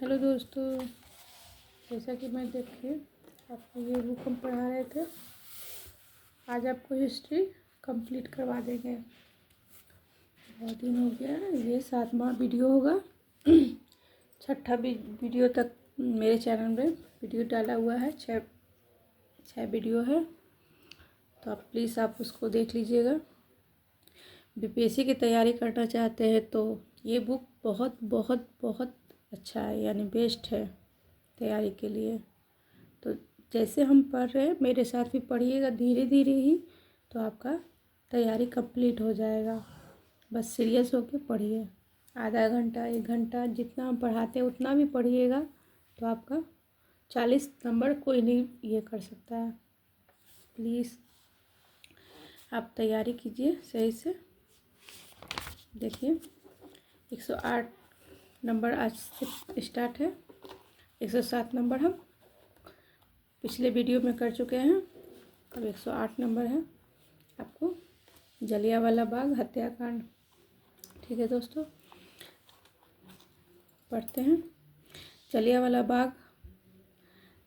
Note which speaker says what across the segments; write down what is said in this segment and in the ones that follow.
Speaker 1: Hello दोस्तों, जैसा कि मैं देखिए आपको ये बुक हम पढ़ा रहे थे। आज आपको हिस्ट्री कंप्लीट करवा देंगे। बहुत दिन हो गया है, ये 7वां वीडियो होगा। छठा वीडियो तक मेरे चैनल में वीडियो डाला हुआ है। छः वीडियो है, तो आप प्लीज़ आप उसको देख लीजिएगा। बीपीएससी की तैयारी करना चाहते हैं तो ये बुक बहुत बहुत बहुत अच्छा है, यानी बेस्ट है तैयारी के लिए। तो जैसे हम पढ़ रहे हैं मेरे साथ भी पढ़िएगा, धीरे धीरे ही तो आपका तैयारी कंप्लीट हो जाएगा। बस सीरियस होके पढ़िए, आधा घंटा 1 घंटा जितना हम पढ़ाते हैं उतना भी पढ़िएगा तो आपका 40 नंबर कोई नहीं ये कर सकता है। प्लीज़ आप तैयारी कीजिए सही से। देखिए 108 नंबर आज से स्टार्ट है। 107 नंबर हम पिछले वीडियो में कर चुके हैं, अब 108 नंबर है आपको जलियांवाला बाग हत्याकांड। ठीक है दोस्तों, पढ़ते हैं। जलियांवाला बाग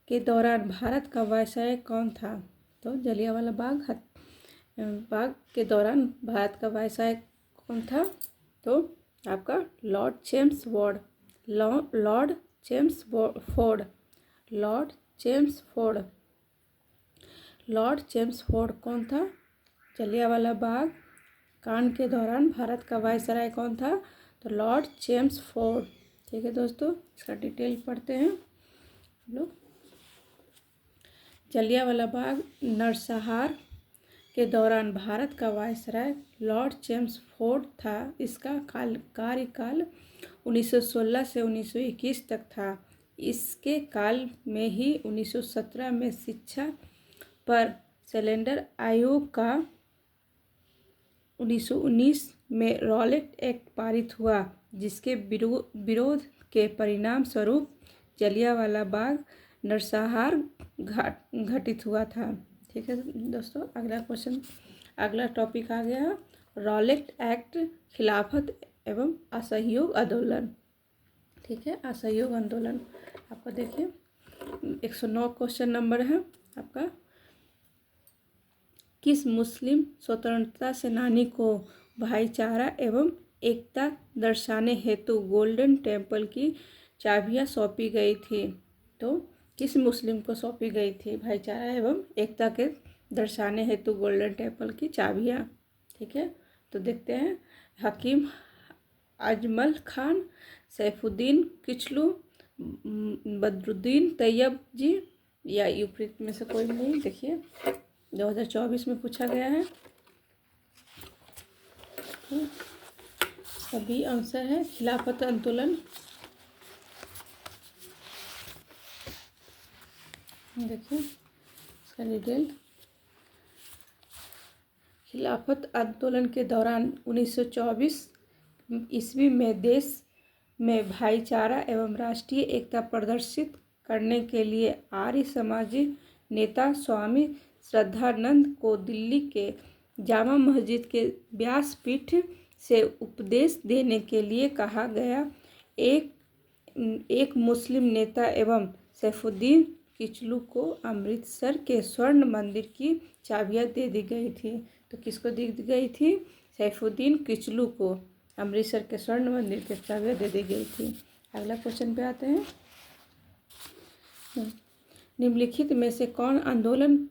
Speaker 1: के दौरान भारत का वायसराय कौन था? तो जलियांवाला बाग के दौरान भारत का वायसराय कौन था? तो आपका लॉर्ड चेम्सफोर्ड। लॉर्ड चेम्सफोर्ड कौन था? जलियांवाला बाग कांड के दौरान भारत का वायसराय कौन था? तो लॉर्ड चेम्सफोर्ड। ठीक है दोस्तों, इसका डिटेल पढ़ते हैं हम लोग। जलियांवाला बाग नरसंहार के दौरान भारत का वायसराय लॉर्ड चेम्सफोर्ड था। इसका कार्यकाल 1916 से 1921 तक था। इसके काल में ही 1917 में शिक्षा पर सैलेंडर आयोग का 1919 में रॉलेट एक्ट पारित हुआ, जिसके विरोध के परिणाम स्वरूप जलियांवाला बाग नरसंहार घटित हुआ था। ठीक है दोस्तों, अगला टॉपिक आ गया रॉलेट एक्ट, खिलाफत एवं असहयोग आंदोलन। ठीक है, असहयोग आंदोलन आपको देखिए 109 क्वेश्चन नंबर है आपका। किस मुस्लिम स्वतंत्रता सेनानी को भाईचारा एवं एकता दर्शाने हेतु गोल्डन टेम्पल की चाबियां सौंपी गई थी? तो किस मुस्लिम को सौंपी गई थी भाईचारा एवं एकता के दर्शाने हेतु गोल्डन टेम्पल की चाबियां? ठीक है, तो देखते हैं। हकीम अजमल खान, सैफुद्दीन किचलू, बदरुद्दीन तैयब जी, या यूपी में से कोई नहीं। देखिए 2024 में पूछा गया है। सभी आंसर है खिलाफत आंदोलन। देखिए इसका डिटेल। खिलाफत आंदोलन के दौरान 1924 ईस्वी में देश में भाईचारा एवं राष्ट्रीय एकता प्रदर्शित करने के लिए आर्य समाजी नेता स्वामी श्रद्धानंद को दिल्ली के जामा मस्जिद के व्यासपीठ से उपदेश देने के लिए कहा गया। एक मुस्लिम नेता एवं सैफुद्दीन किचलू को अमृतसर के स्वर्ण मंदिर की चाबियां दे दी गई थी। तो किसको दी गई थी? सैफुद्दीन किचलू को अमृतसर के स्वर्ण मंदिर की चाबियां दे दी गई थी। अगला क्वेश्चन पे आते हैं। निम्नलिखित में से कौन आंदोलन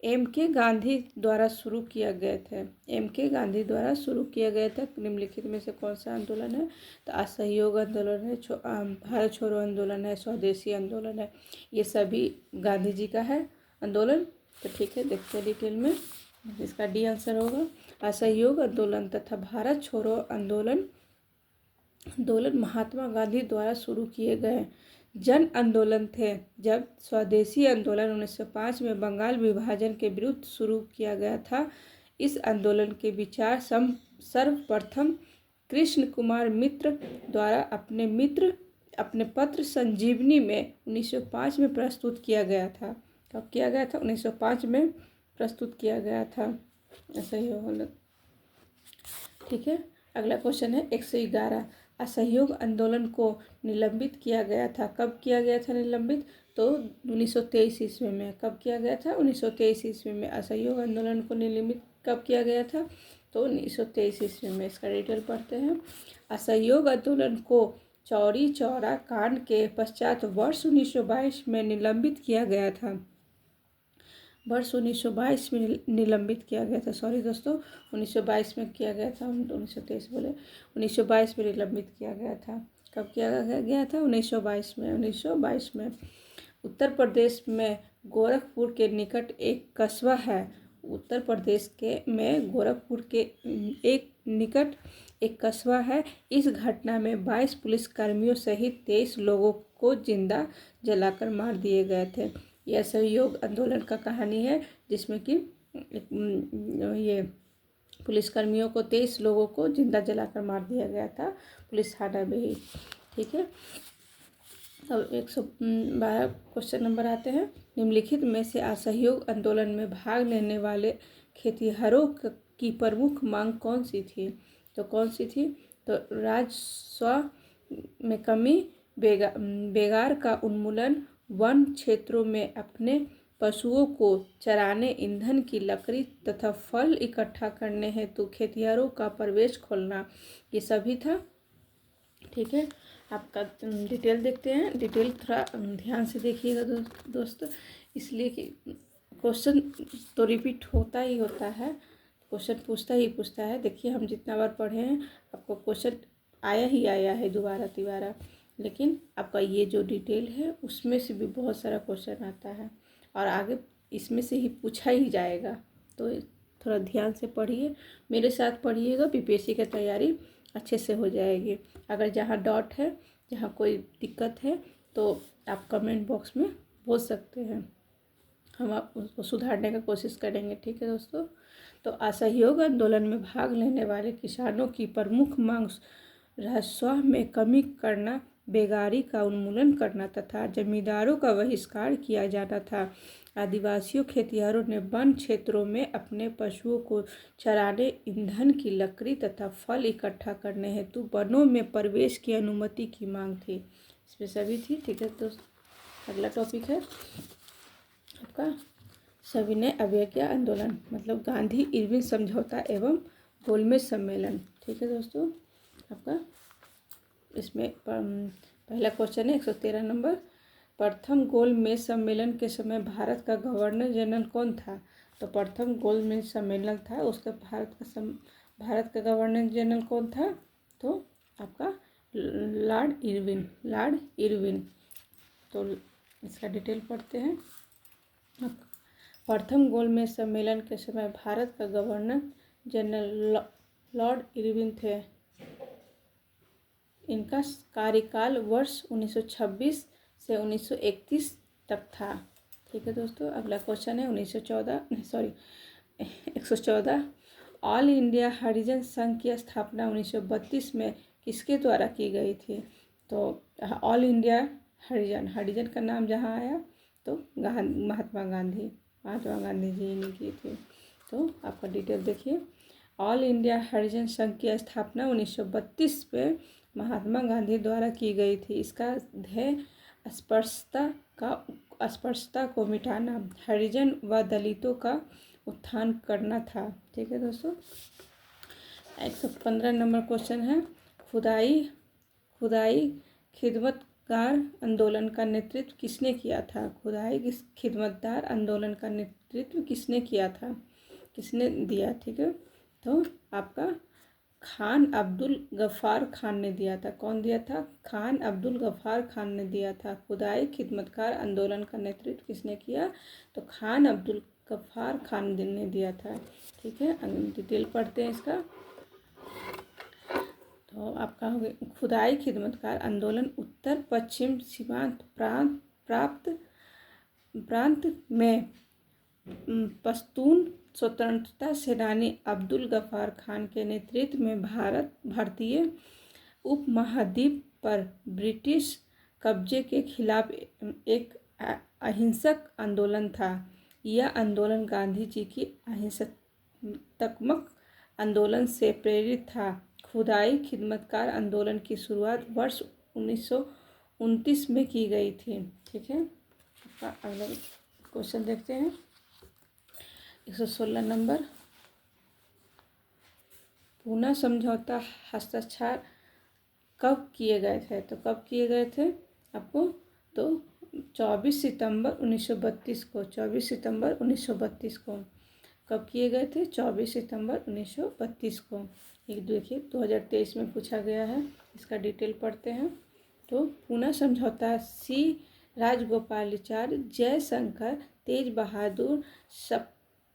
Speaker 1: M.K. गांधी द्वारा शुरू किया गए थे? M.K. गांधी द्वारा शुरू किया गया था। निम्नलिखित में से कौन सा आंदोलन है? तो असहयोग आंदोलन है, भारत छोड़ो आंदोलन है, स्वदेशी आंदोलन है। ये सभी गांधी जी का है आंदोलन। तो ठीक है, देखते हैं डिटेल में। इसका डी आंसर होगा। असहयोग आंदोलन तथा भारत छोड़ो आंदोलन महात्मा गांधी द्वारा शुरू किए गए जन आंदोलन थे। जब स्वदेशी आंदोलन 1905 में बंगाल विभाजन के विरुद्ध शुरू किया गया था। इस आंदोलन के विचार सर्वप्रथम कृष्ण कुमार मित्र द्वारा अपने पत्र संजीवनी में 1905 में प्रस्तुत किया गया था। कब किया गया था? 1905 में प्रस्तुत किया गया था। ऐसा ही होगा। ठीक है, अगला क्वेश्चन है 111। असहयोग आंदोलन को निलंबित किया गया था। कब किया गया था निलंबित? तो 1923 ईस्वी में। कब किया गया था? 1923 ईस्वी में। असहयोग आंदोलन को निलंबित कब किया गया था? तो 1923 ईस्वी में। इसका डिटेल पढ़ते हैं। असहयोग आंदोलन को चौरी चौरा कांड के पश्चात वर्ष 1922 में निलंबित किया गया था। वर्ष 1922 में निलंबित किया गया था। सॉरी दोस्तों, 1922 में किया गया था, हम 1923 बोले। 1922 में निलंबित किया गया था। कब किया गया था? 1922 में। 1922 में उत्तर प्रदेश में गोरखपुर के निकट एक कस्बा है। उत्तर प्रदेश के में गोरखपुर के एक निकट एक कस्बा है। इस घटना में 22 पुलिसकर्मियों सहित 23 लोगों को जिंदा जलाकर मार दिए गए थे। यह सहयोग आंदोलन का कहानी है, जिसमें कि ये पुलिसकर्मियों को 23 लोगों को जिंदा जलाकर मार दिया गया था पुलिस थाना में ही। ठीक है। अब 112 क्वेश्चन नंबर आते हैं। निम्नलिखित में से असहयोग आंदोलन में भाग लेने वाले खेतिहरों की प्रमुख मांग कौन सी थी? तो कौन सी थी? तो राजस्व में कमी, बेगार का उन्मूलन, वन क्षेत्रों में अपने पशुओं को चराने ईंधन की लकड़ी तथा फल इकट्ठा करने हेतु खेतिहरों का प्रवेश खोलना, ये सभी था। ठीक है। आपका डिटेल देखते हैं। डिटेल थोड़ा ध्यान से देखिएगा दोस्तों, इसलिए कि क्वेश्चन तो रिपीट होता ही होता है, क्वेश्चन पूछता है। देखिए, हम जितना बार पढ़े हैं आपको क्वेश्चन आया ही आया है दोबारा तिबारा, लेकिन आपका ये जो डिटेल है उसमें से भी बहुत सारा क्वेश्चन आता है और आगे इसमें से ही पूछा ही जाएगा। तो थोड़ा ध्यान से पढ़िए, मेरे साथ पढ़िएगा, बीपीएससी की तैयारी अच्छे से हो जाएगी। अगर जहाँ डॉट है, जहाँ कोई दिक्कत है, तो आप कमेंट बॉक्स में बोल सकते हैं, हम आप उसको सुधारने का कोशिश करेंगे। ठीक है दोस्तों। तो असहयोग आंदोलन में भाग लेने वाले किसानों की प्रमुख मांग राजस्व में कमी करना, बेगारी का उन्मूलन करना तथा जमींदारों का बहिष्कार किया जाना था। आदिवासियों खेतिहरों ने वन क्षेत्रों में अपने पशुओं को चराने, ईंधन की लकड़ी तथा फल इकट्ठा करने हेतु वनों में प्रवेश की अनुमति की मांग थी। इसमें सभी थी। ठीक है दोस्तों। अगला टॉपिक है आपका सविनय अवज्ञा आंदोलन, मतलब गांधी इरविन समझौता एवं गोलमेज सम्मेलन। ठीक है दोस्तों। आपका इसमें पहला क्वेश्चन है 113 नंबर। प्रथम गोलमेज सम्मेलन के समय भारत का गवर्नर जनरल कौन था? तो प्रथम गोलमेज सम्मेलन था, उसका भारत का गवर्नर जनरल कौन था? तो आपका लॉर्ड इरविन। तो इसका डिटेल पढ़ते हैं। प्रथम गोलमेज सम्मेलन के समय भारत का गवर्नर जनरल लॉर्ड इरविन थे। इनका कार्यकाल वर्ष 1926 से 1931 तक था। ठीक है दोस्तों। अगला क्वेश्चन है 114। ऑल इंडिया हरिजन संघ की स्थापना 1932 में किसके द्वारा की गई थी? तो ऑल इंडिया हरिजन का नाम जहाँ आया तो महात्मा गांधी जी ने की थी। तो आपका डिटेल देखिए। ऑल इंडिया हरिजन संघ की स्थापना 1932 में महात्मा गांधी द्वारा की गई थी। इसका ध्येय अस्पृश्यता को मिटाना, हरिजन व दलितों का उत्थान करना था। ठीक है दोस्तों। 115 नंबर क्वेश्चन है खुदाई खिदमतगार आंदोलन का नेतृत्व किसने किया था? खुदाई खिदमतगार आंदोलन का नेतृत्व किसने किया था, किसने दिया? ठीक है। तो आपका खान अब्दुल गफ्फार खान ने दिया था। कौन दिया था? खान अब्दुल गफ्फार खान ने दिया था। खुदाई खिदमतगार आंदोलन का नेतृत्व किसने किया? तो खान अब्दुल गफ्फार खान ने दिया था। ठीक है। डिटेल पढ़ते हैं इसका। तो आपका हो गया खुदाई खिदमतगार आंदोलन उत्तर पश्चिम सीमांत प्रांत में पश्तून स्वतंत्रता सेनानी अब्दुल गफ्फार खान के नेतृत्व में भारतीय उपमहाद्वीप पर ब्रिटिश कब्जे के खिलाफ एक अहिंसक आंदोलन था। यह आंदोलन गांधी जी की अहिंसात्मक आंदोलन से प्रेरित था। खुदाई खिदमतकार आंदोलन की शुरुआत वर्ष 1929 में की गई थी। ठीक है, अगला क्वेश्चन देखते हैं 116 नंबर। पूना समझौता हस्ताक्षर कब किए गए थे? तो कब किए गए थे आपको? तो 24 सितंबर 1932 को। 24 सितंबर 1932 को कब किए गए थे? 24 सितंबर 1932 को। एक देखिए 2023 में पूछा गया है, इसका डिटेल पढ़ते हैं। तो पूना समझौता सी राजगोपालाचारी, जयशंकर, तेज बहादुर,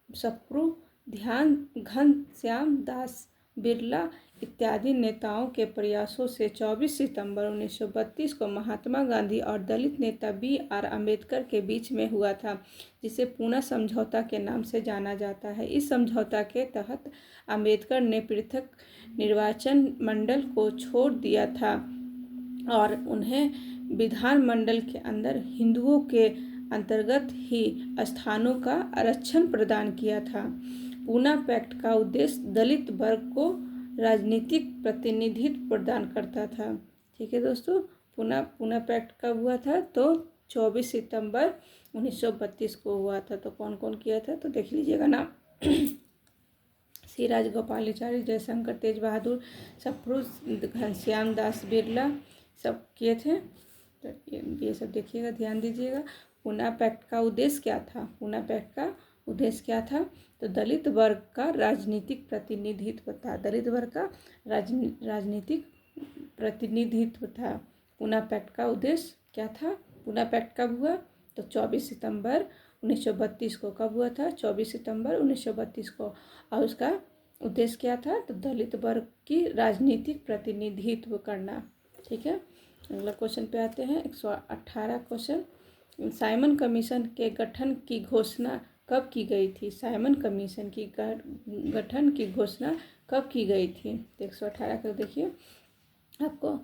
Speaker 1: सप्रू, ध्यान घनश्याम दास बिरला इत्यादि नेताओं के प्रयासों से 24 सितंबर 1932 को महात्मा गांधी और दलित नेता BR अम्बेडकर के बीच में हुआ था, जिसे पूना समझौता के नाम से जाना जाता है। इस समझौता के तहत अम्बेडकर ने पृथक निर्वाचन मंडल को छोड़ दिया था और उन्हें विधानमंडल के अंदर हिंदुओं के अंतर्गत ही स्थानों का आरक्षण प्रदान किया था। पूना पैक्ट का उद्देश्य दलित वर्ग को राजनीतिक प्रतिनिधित्व प्रदान करता था। ठीक है दोस्तों, पूना पैक्ट कब हुआ था? तो 24 सितंबर 1932 को हुआ था। तो कौन कौन किया था? तो देख लीजिएगा ना सी राजगोपालाचारी, जयशंकर, तेज बहादुर, सप्रू, घनश्याम दास बिरला सब किए थे। तो ये सब देखिएगा, ध्यान दीजिएगा। पूना पैक्ट का उद्देश्य क्या था? पूना पैक्ट का उद्देश्य क्या था? तो दलित वर्ग का राजनीतिक प्रतिनिधित्व था। दलित वर्ग का राजनीतिक प्रतिनिधित्व था। पूना पैक्ट का उद्देश्य क्या था? पूना पैक्ट कब हुआ? तो 24 सितंबर 1932 को। कब हुआ था? 24 सितंबर 1932 को। और उसका उद्देश्य क्या था? तो दलित वर्ग की राजनीतिक प्रतिनिधित्व करना। ठीक है, अगला क्वेश्चन पे आते हैं 118 क्वेश्चन। साइमन कमीशन के गठन की घोषणा कब की गई थी? साइमन कमीशन की गठन की घोषणा कब की गई थी? तो 118 का देखिए आपको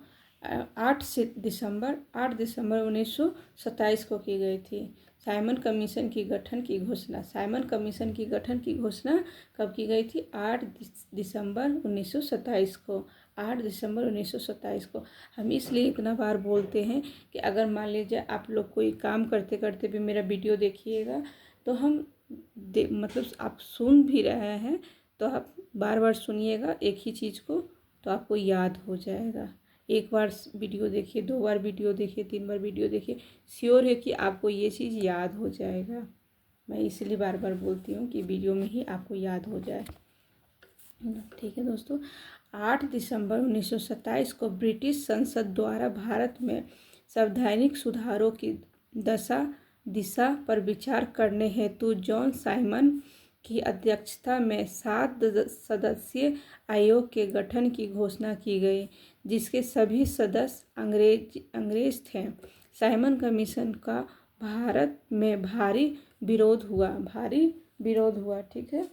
Speaker 1: 8 दिसंबर 1927 को की गई थी। साइमन कमीशन की गठन की घोषणा, साइमन कमीशन की गठन की घोषणा कब की गई थी? 8 दिसंबर 1927 को। 8 दिसंबर 1927 को। हम इसलिए इतना बार बोलते हैं कि अगर मान लीजिए आप लोग कोई काम करते करते भी मेरा वीडियो देखिएगा तो हम मतलब आप सुन भी रहे हैं तो आप बार बार सुनिएगा एक ही चीज़ को, तो आपको याद हो जाएगा। एक बार वीडियो देखिए, 2 बार वीडियो देखिए, 3 बार वीडियो देखिए, श्योर है कि आपको ये चीज़ याद हो जाएगा। मैं इसलिए बार बार बोलती हूँ कि वीडियो में ही आपको याद हो जाए। ठीक है दोस्तों, 8 दिसंबर 1927 को ब्रिटिश संसद द्वारा भारत में संवैधानिक सुधारों की दिशा पर विचार करने हेतु जॉन साइमन की अध्यक्षता में 7 सदस्यीय आयोग के गठन की घोषणा की गई, जिसके सभी सदस्य अंग्रेज थे। साइमन कमीशन का भारत में भारी विरोध हुआ। ठीक है,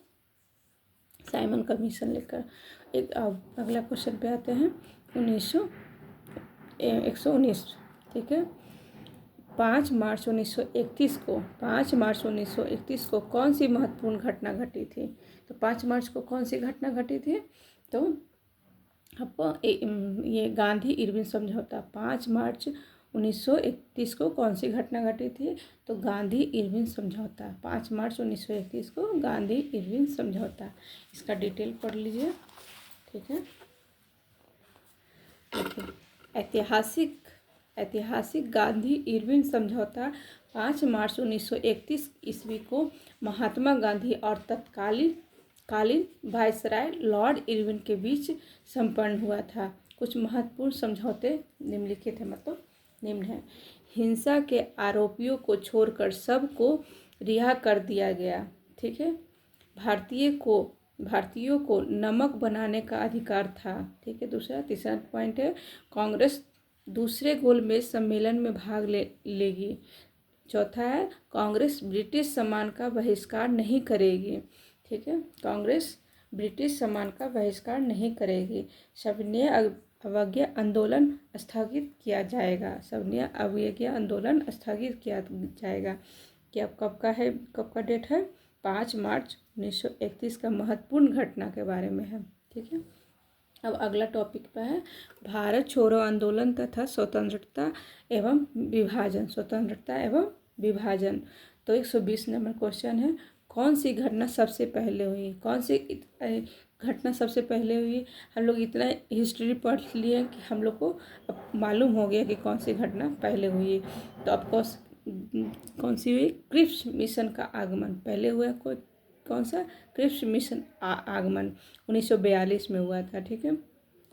Speaker 1: साइमन कमीशन लेकर। एक अगला क्वेश्चन पे आते हैं 119। ठीक है, 5 मार्च 1931 को कौन सी महत्वपूर्ण घटना घटी थी? तो 5 मार्च को कौन सी घटना घटी थी? तो आपको ये गांधी इरविन समझौता। 5 मार्च 1931 को कौन सी घटना घटी थी? तो गांधी इरविन समझौता। 5 मार्च 1931 को गांधी इरविन समझौता। इसका डिटेल पढ़ लीजिए। ठीक है, ऐतिहासिक गांधी इरविन समझौता 5 मार्च 1931 ईस्वी को महात्मा गांधी और तत्कालीन वायसराय लॉर्ड इरविन के बीच संपन्न हुआ था। कुछ महत्वपूर्ण समझौते निम्नलिखित हैं, मतलब निम्न है। हिंसा के आरोपियों को छोड़कर सबको रिहा कर दिया गया। ठीक है, भारतीयों को नमक बनाने का अधिकार था। ठीक है, तीसरा पॉइंट है, कांग्रेस दूसरे गोलमेज सम्मेलन में भाग लेगी। चौथा है, कांग्रेस ब्रिटिश सामान का बहिष्कार नहीं करेगी। ठीक है, कांग्रेस ब्रिटिश सामान का बहिष्कार नहीं करेगी। सविनय अवज्ञा आंदोलन स्थगित किया जाएगा। सविनय अवज्ञा आंदोलन स्थगित किया जाएगा। कि अब कब का डेट है? 5 मार्च 1931 का महत्वपूर्ण घटना के बारे में है। ठीक है, अब अगला टॉपिक पे है भारत छोड़ो आंदोलन तथा स्वतंत्रता एवं विभाजन, स्वतंत्रता एवं विभाजन। तो 120 नंबर क्वेश्चन है, कौन सी घटना सबसे पहले हुई, कौन सी घटना सबसे पहले हुई। हम लोग इतना हिस्ट्री पढ़ लिए कि हम लोग को अब मालूम हो गया कि कौन सी घटना पहले हुई। तो अब कौन सी हुई, क्रिप्स मिशन का आगमन पहले हुआ। कौन सा, क्रिप्स मिशन आगमन 1942 में हुआ था। ठीक है,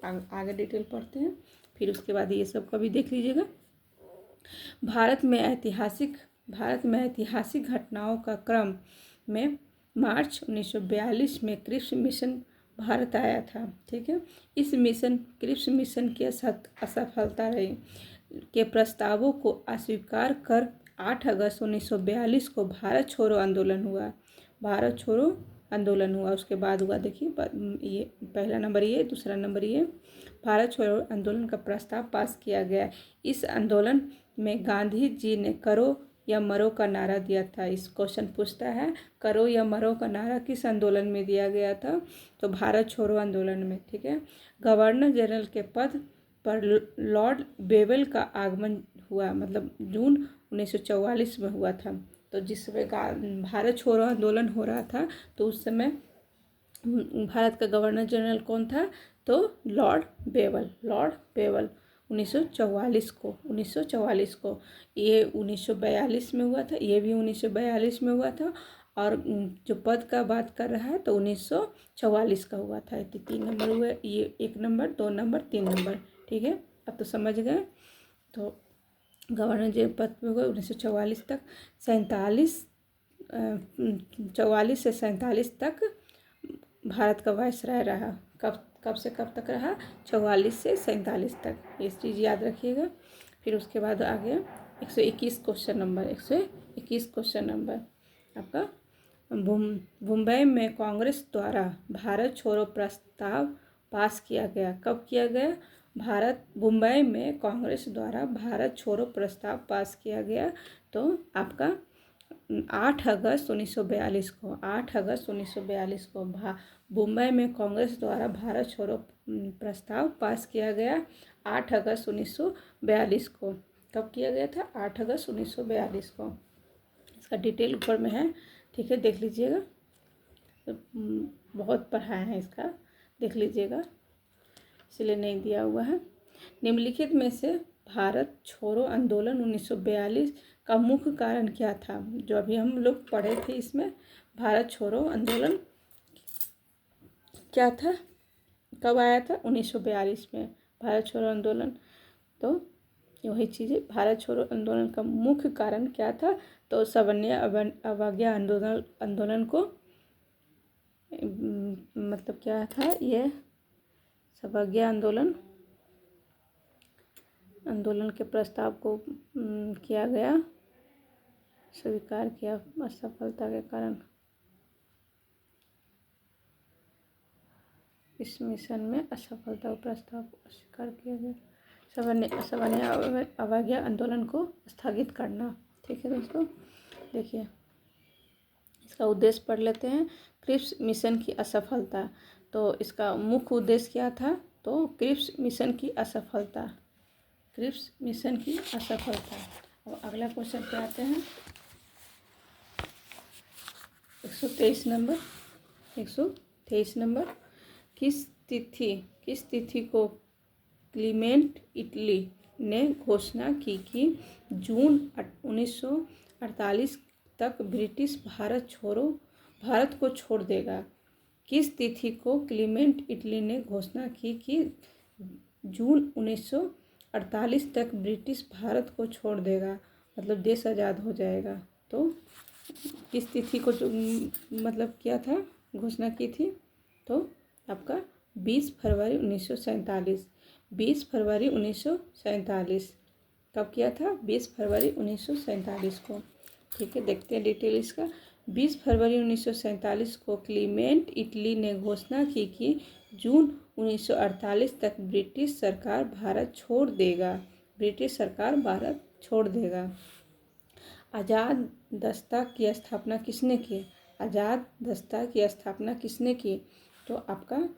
Speaker 1: आगे डिटेल पढ़ते हैं, फिर उसके बाद ये सब का भी देख लीजिएगा। भारत में ऐतिहासिक घटनाओं का क्रम में मार्च 1942 में क्रिप्स मिशन भारत आया था। ठीक है, इस क्रिप्स मिशन की असफलता रही के प्रस्तावों को अस्वीकार कर 8 अगस्त 1942 को भारत छोड़ो आंदोलन हुआ। भारत छोड़ो आंदोलन हुआ। उसके बाद हुआ, देखिए ये पहला नंबर, ये दूसरा नंबर, ये भारत छोड़ो आंदोलन का प्रस्ताव पास किया गया। इस आंदोलन में गांधी जी ने करो या मरो का नारा दिया था। इस क्वेश्चन पूछता है, करो या मरो का नारा किस आंदोलन में दिया गया था, तो भारत छोड़ो आंदोलन में। ठीक है, गवर्नर जनरल के पद पर लॉर्ड बेवेल का आगमन हुआ, मतलब जून 1944 में हुआ था। तो जिस समय भारत छोड़ो आंदोलन हो रहा था, तो उस समय भारत का गवर्नर जनरल कौन था, तो लॉर्ड बेवल 1944 को ये 1942 में हुआ था, ये भी 1942 में हुआ था। और जो पद का बात कर रहा है तो 1944 का हुआ था। तो 3 नंबर हुए, ये 1 नंबर 2 नंबर 3 नंबर। ठीक है, अब तो समझ गए। तो गवर्नर जनरल पद पे हुए 1944 तक, 44 से 47 तक भारत का वायसराय रहा। कब से कब तक रहा, 44 से 47 तक, ये चीज़ याद रखिएगा। फिर उसके बाद आ गया 121 क्वेश्चन नंबर। 121 क्वेश्चन नंबर आपका, मुंबई में कांग्रेस द्वारा भारत छोड़ो प्रस्ताव पास किया गया। कब किया गया, मुंबई में कांग्रेस द्वारा भारत छोड़ो प्रस्ताव पास किया गया। तो आपका 8 अगस्त 1942 को, 8 अगस्त 1942 को मुंबई में कांग्रेस द्वारा भारत छोड़ो प्रस्ताव पास किया गया। 8 अगस्त 1942 को। कब किया गया था, 8 अगस्त 1942 को। इसका डिटेल ऊपर में है। ठीक है, देख लीजिएगा, तो बहुत पढ़ाया है इसका, देख लीजिएगा, इसलिए नहीं दिया हुआ है। निम्नलिखित में से भारत छोड़ो आंदोलन 1942 का मुख्य कारण क्या था। जो अभी हम लोग पढ़े थे, इसमें भारत छोड़ो आंदोलन क्या था, कब आया था, 1942 में भारत छोड़ो आंदोलन। तो वही चीज़ें, भारत छोड़ो आंदोलन का मुख्य कारण क्या था, तो सवर्णीय अवज्ञा आंदोलन को, मतलब क्या था ये, सवर्णीय आंदोलन के प्रस्ताव को किया गया, स्वीकार किया, असफलता के कारण इस मिशन में असफलता का प्रस्ताव को अस्वीकार किया गया। सवर्णीय अवज्ञा आंदोलन को स्थगित करना। ठीक है दोस्तों, देखिए इसका उद्देश्य पढ़ लेते हैं। क्रिप्स मिशन की असफलता, तो इसका मुख्य उद्देश्य क्या था, तो क्रिप्स मिशन की असफलता, क्रिप्स मिशन की असफलता। और अगला क्वेश्चन पे आते हैं, 123 नंबर। 123 नंबर, किस तिथि को क्लीमेंट इटली ने घोषणा की कि जून 1948 तक ब्रिटिश भारत को छोड़ देगा। किस तिथि को क्लीमेंट इटली ने घोषणा की कि जून 1948 तक ब्रिटिश भारत को छोड़ देगा, मतलब देश आज़ाद हो जाएगा। तो किस तिथि को जो मतलब किया था, घोषणा की थी, तो आपका 20 फरवरी 1947। 20 फरवरी 1947 कब किया था, 20 फरवरी 1947 को। ठीक है, देखते हैं डिटेल इसका। 20 फरवरी 1947 को क्लीमेंट इटली ने घोषणा की कि जून 1948 तक ब्रिटिश सरकार भारत छोड़ देगा। ब्रिटिश सरकार भारत छोड़ देगा। आज़ाद दस्ता की स्थापना किसने की, आज़ाद दस्ता की स्थापना किसने की, तो आपका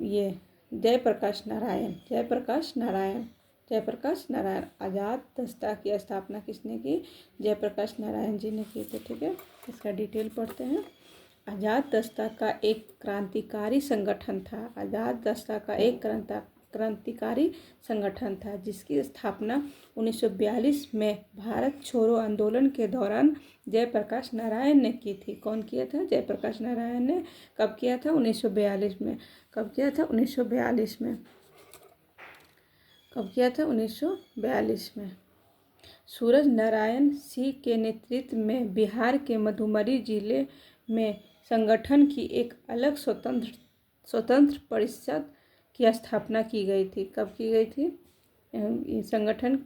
Speaker 1: ये जयप्रकाश नारायण, जयप्रकाश नारायण, जयप्रकाश नारायण। आज़ाद दस्ता की स्थापना किसने की? जयप्रकाश नारायण जी ने की थी। ठीक है, इसका डिटेल पढ़ते हैं। आज़ाद दस्ता का एक क्रांतिकारी संगठन था। आज़ाद दस्ता का एक क्रांतिकारी संगठन था जिसकी स्थापना 1942 में भारत छोड़ो आंदोलन के दौरान जयप्रकाश नारायण ने की थी। कौन किया था? जयप्रकाश नारायण ने। कब किया था? 1942 में। कब किया था? 1942 में। कब किया था? 1942 में। सूरज नारायण सिंह के नेतृत्व में बिहार के मधुबनी जिले में संगठन की एक अलग स्वतंत्र परिषद की स्थापना की गई थी। कब की गई थी? संगठन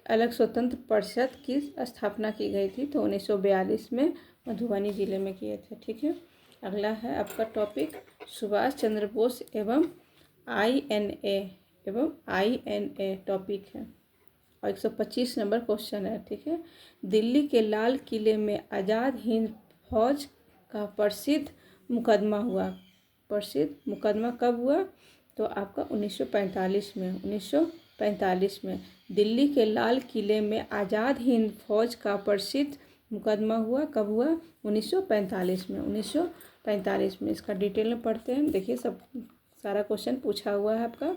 Speaker 1: अलग स्वतंत्र परिषद की स्थापना की गई थी, तो 1942 में मधुबनी जिले में किए थे। ठीक है, अगला है आपका टॉपिक सुभाष चंद्र बोस एवं INA टॉपिक है और 125 नंबर क्वेश्चन है। ठीक है, दिल्ली के लाल किले में आज़ाद हिंद फौज का प्रसिद्ध मुकदमा हुआ। प्रसिद्ध मुकदमा कब हुआ? तो आपका 1945 में। 1945 में दिल्ली के लाल किले में आज़ाद हिंद फौज का प्रसिद्ध मुकदमा हुआ। कब हुआ? 1945 में। 1945 में। इसका डिटेल में पढ़ते हैं। देखिए, सब सारा क्वेश्चन पूछा हुआ है आपका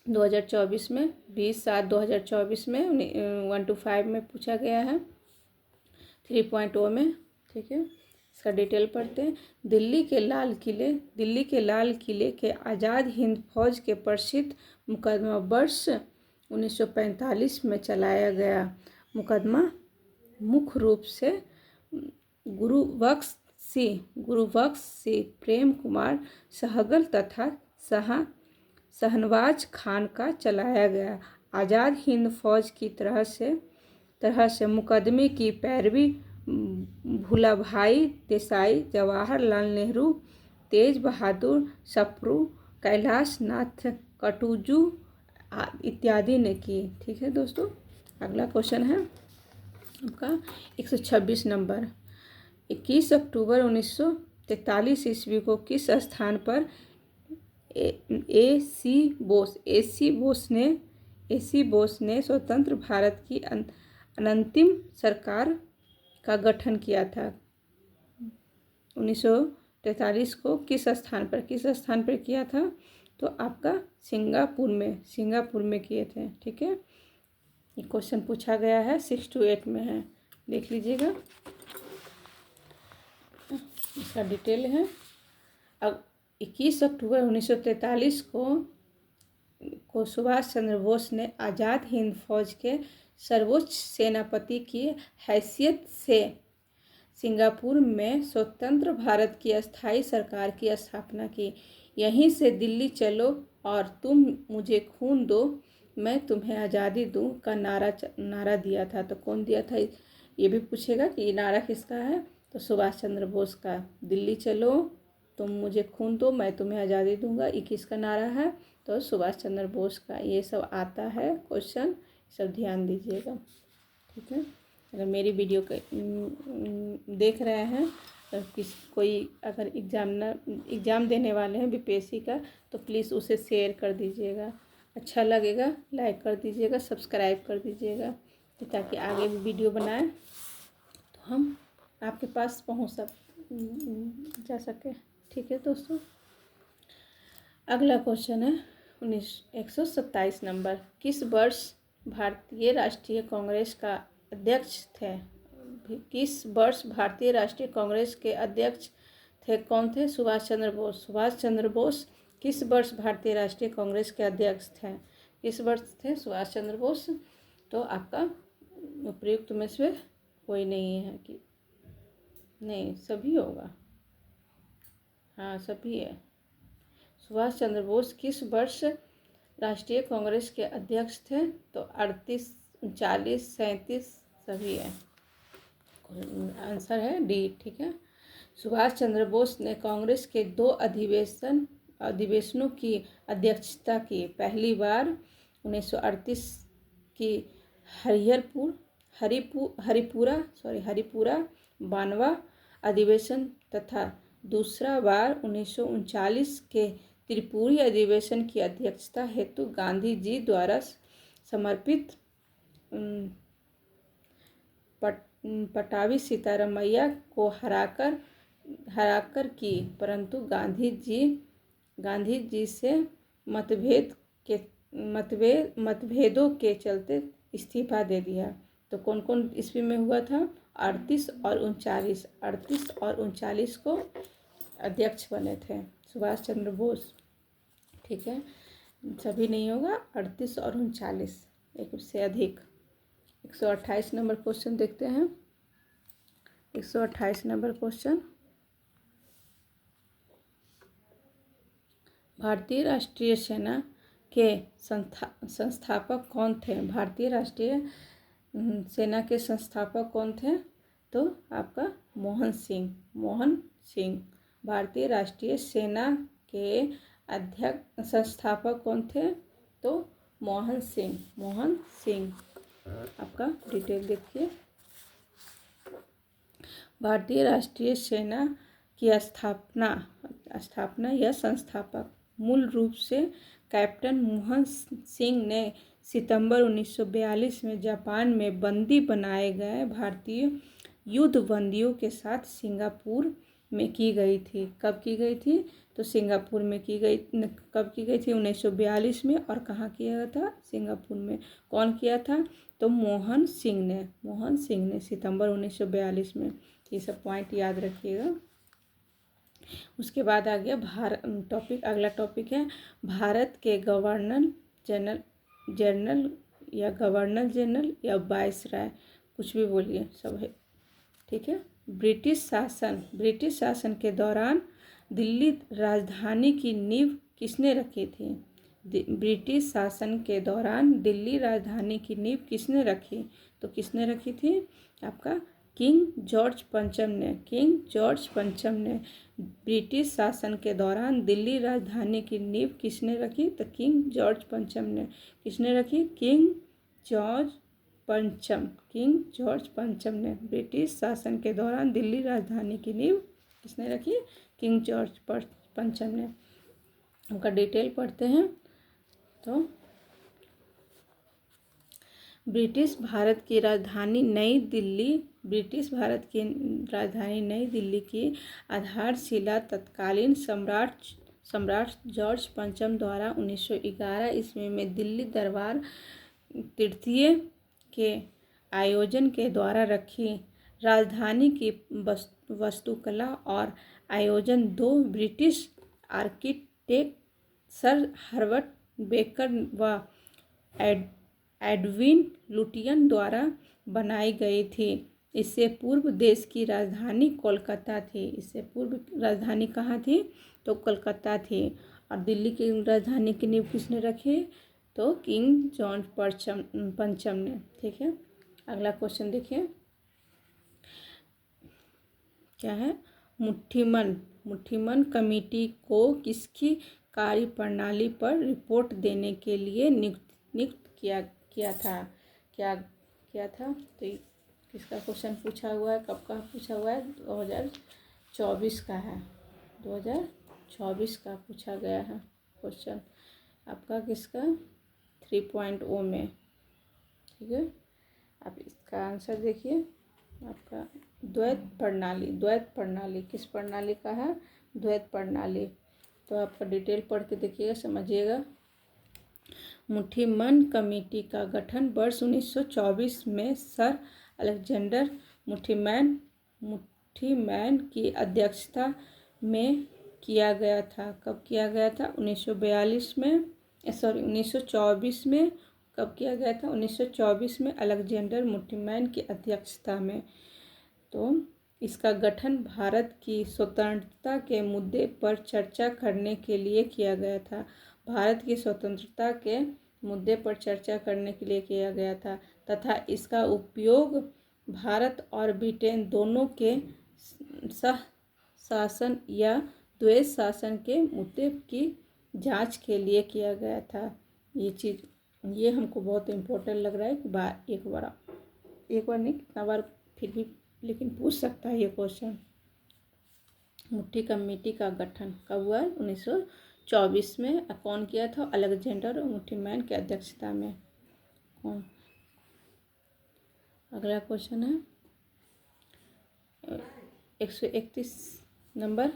Speaker 1: 2024 में, 20/7/2024 में 1 to 5 में पूछा गया है, 3.0 में। ठीक है, इसका डिटेल पढ़ते हैं। दिल्ली के लाल किले के आज़ाद हिंद फौज के प्रसिद्ध मुकदमा वर्ष 1945 में चलाया गया मुकदमा मुख्य रूप से गुरुबख्श सिंह, प्रेम कुमार सहगल तथा शहनवाज खान का चलाया गया। आज़ाद हिंद फौज की तरह से मुकदमे की पैरवी भूलाभाई देसाई, जवाहरलाल नेहरू, तेज बहादुर सप्रू, कैलाश नाथ कटुजू इत्यादि ने की। ठीक है दोस्तों, अगला क्वेश्चन है आपका 126 नंबर। 21 अक्टूबर 1943 ईस्वी को किस स्थान पर AC बोस ने स्वतंत्र भारत की अंतिम सरकार का गठन किया था? 1943 को किस स्थान पर किया था? तो आपका सिंगापुर में किए थे। ठीक है, ये क्वेश्चन पूछा गया है, 6 to 8 में है, देख लीजिएगा। इसका डिटेल है। अब 21 अक्टूबर 1943 को सुभाष चंद्र बोस ने आज़ाद हिंद फौज के सर्वोच्च सेनापति की हैसियत से सिंगापुर में स्वतंत्र भारत की अस्थायी सरकार की स्थापना की। यहीं से दिल्ली चलो और तुम मुझे खून दो, मैं तुम्हें आज़ादी दूं का नारा दिया था। तो कौन दिया था? ये भी पूछेगा कि ये नारा किसका है? तो सुभाष चंद्र बोस का। दिल्ली चलो, तुम मुझे खून दो, मैं तुम्हें आज़ादी दूंगा, ये किसका नारा है? तो सुभाष चंद्र बोस का। ये सब आता है क्वेश्चन, सब ध्यान दीजिएगा। ठीक है, अगर मेरी वीडियो देख रहे हैं तो कोई अगर एग्ज़ाम देने वाले हैं BPSC का, तो प्लीज़ उसे शेयर कर दीजिएगा। अच्छा लगेगा लाइक कर दीजिएगा, सब्सक्राइब कर दीजिएगा, ताकि आगे भी वीडियो बनाएं तो हम आपके पास पहुंच जा सके। ठीक है दोस्तों, अगला क्वेश्चन है 127 नंबर। किस वर्ष भारतीय राष्ट्रीय कांग्रेस का अध्यक्ष थे? किस वर्ष भारतीय राष्ट्रीय कांग्रेस के अध्यक्ष थे? कौन थे? सुभाष चंद्र बोस। सुभाष चंद्र बोस किस वर्ष भारतीय राष्ट्रीय कांग्रेस के अध्यक्ष थे? किस वर्ष थे सुभाष चंद्र बोस? तो आपका उपयुक्त में से कोई नहीं है कि नहीं, सभी होगा। हाँ, सभी है। सुभाष चंद्र बोस किस वर्ष राष्ट्रीय कांग्रेस के अध्यक्ष थे? तो 38, 39, 37 सभी है। आंसर है डी। ठीक है, सुभाष चंद्र बोस ने कांग्रेस के 2 अधिवेशनों की अध्यक्षता की। पहली बार 1938 की हरिपुरा 92वां अधिवेशन तथा दूसरा बार 1939 के
Speaker 2: त्रिपुरी अधिवेशन की अध्यक्षता हेतु गांधी जी द्वारा समर्पित पटावी सीतारामैया को हराकर की, परंतु गांधी जी से मतभेदों के चलते इस्तीफा दे दिया। तो कौन कौन ईस्वी में हुआ था? 38 और 39 को अध्यक्ष बने थे सुभाष चंद्र बोस। ठीक है, सभी नहीं होगा, 38 और 39, एक से अधिक। 128 नंबर क्वेश्चन देखते हैं। 128 नंबर क्वेश्चन, भारतीय राष्ट्रीय सेना के संस्थापक कौन थे? भारतीय राष्ट्रीय सेना के संस्थापक कौन थे? तो आपका मोहन सिंह। भारतीय राष्ट्रीय सेना के संस्थापक कौन थे? तो मोहन सिंह। आपका डिटेल देखिए। भारतीय राष्ट्रीय सेना की स्थापना या संस्थापक मूल रूप से कैप्टन मोहन सिंह ने सितंबर 1942 में जापान में बंदी बनाए गए भारतीय युद्ध बंदियों के साथ सिंगापुर में की गई थी। कब की गई थी? तो सिंगापुर में की गई। कब की गई थी? 1942 में। और कहाँ किया था? सिंगापुर में। कौन किया था? तो मोहन सिंह ने सितंबर 1942 में। ये सब पॉइंट याद रखिएगा। उसके बाद आ गया अगला टॉपिक है भारत के गवर्नर जनरल या वाइसराय, कुछ भी बोलिए, सब है। ठीक है। ब्रिटिश शासन के दौरान दिल्ली राजधानी की नींव किसने रखी थी? ब्रिटिश शासन के दौरान दिल्ली राजधानी की नींव किसने रखी? तो किसने रखी थी? आपका किंग जॉर्ज पंचम ने ब्रिटिश शासन के दौरान दिल्ली राजधानी की नींव किसने रखी? तो किंग जॉर्ज पंचम ने। किसने रखी? किंग जॉर्ज पंचम ने ब्रिटिश शासन के दौरान दिल्ली राजधानी की नींव किसने रखी? किंग जॉर्ज पंचम ने। उनका डिटेल पढ़ते हैं। तो ब्रिटिश भारत की राजधानी नई दिल्ली की आधारशिला तत्कालीन सम्राट जॉर्ज पंचम द्वारा 1911 ईस्वी में दिल्ली दरबार तृतीय के आयोजन के द्वारा रखी। राजधानी की वास्तुकला और आयोजन दो British architect sir Herbert baker व एडविन लुटियन द्वारा बनाई गई थी। इससे पूर्व देश की राजधानी कोलकाता थी। इससे पूर्व राजधानी कहाँ थी? तो कोलकाता थी। और दिल्ली की राजधानी की नींव किसने रखी? तो किंग जॉर्ज पंचम ने। ठीक है। अगला क्वेश्चन देखिए, क्या है? मुट्ठीमन कमेटी को किसकी कार्यप्रणाली पर रिपोर्ट देने के लिए नियुक्त किया था? क्या था? तो किसका क्वेश्चन पूछा हुआ है? कब का पूछा हुआ है? 2024 का है। 2024 का पूछा गया है क्वेश्चन आपका। किसका? 3.0 में। ठीक है। आप इसका आंसर देखिए। आपका द्वैत प्रणाली किस प्रणाली का है? द्वैत प्रणाली। तो आपका डिटेल पढ़ के देखिएगा, समझिएगा। मुट्ठीमन कमेटी का गठन वर्ष 1924 में सर अलेक्जेंडर मुट्ठीमैन की अध्यक्षता में किया गया था। कब किया गया था? 1924 में। कब किया गया था? 1924 में अलेक्जेंडर मुट्ठीमैन की अध्यक्षता में। तो इसका गठन भारत की स्वतंत्रता के मुद्दे पर चर्चा करने के लिए किया गया था। भारत की स्वतंत्रता के मुद्दे पर चर्चा करने के लिए किया गया था तथा इसका उपयोग भारत और ब्रिटेन दोनों के सह शासन या द्वैत शासन के मुद्दे की जांच के लिए किया गया था। ये हमको बहुत इम्पोर्टेंट लग रहा है कि एक बार नहीं, कितना बार फिर भी लेकिन पूछ सकता है ये क्वेश्चन। मुट्ठी कमेटी का गठन कब हुआ? 1924 में कौन किया था? अलेक्जेंडर मुटिमैन की अध्यक्षता में। कौन? अगला क्वेश्चन है 131 नंबर।